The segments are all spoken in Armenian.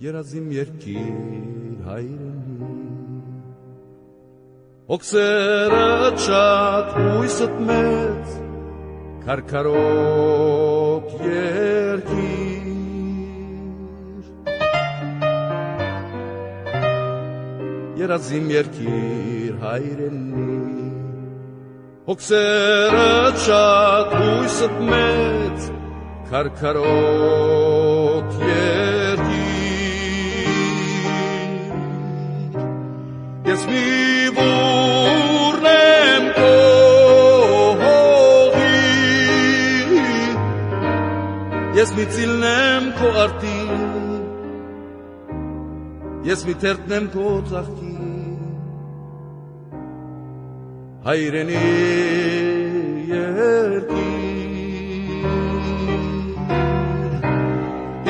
երազիմ երկիր հայրենի Հոգսերը շատ հույսըտ մեծ Քարքարոտ երկիր Երազիմ երկիր հայրենի Հոգսերը շատ հույսըտ մեծ Քարքարոտ երկիր Ես մի բուրն եմ քո հողի Ես մի ծիլն եմ քո արտի Ես մի թերթն եմ քո ծաղկի Հայրենի երկիր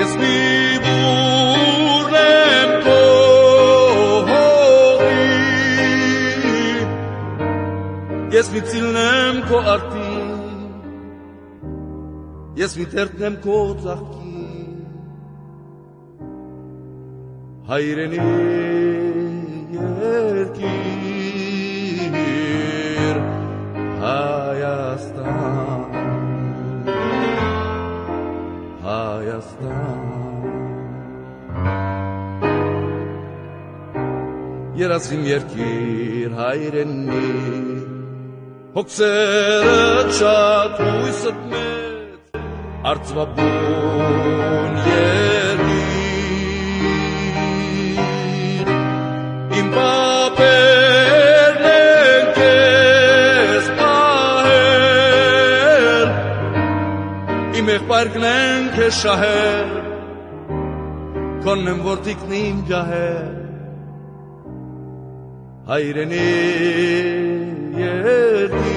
Ես մի բուրն եմ քո հողի Ես մի ծիլն եմ քո արտի Ես մի թերթն եմ քո ծաղկի Հայրենի երկիր Հայաստան Երազիմ երկիր հայրենի Հոգսերը շատ հույսըտ մեծ Արծվաբուն երկիր Իմ պապերն են կեզ պահել Իմ եղբայրքն են կեզ շահել Քոնն եմ որդիքն իմ ջահել Հայրենի երկիր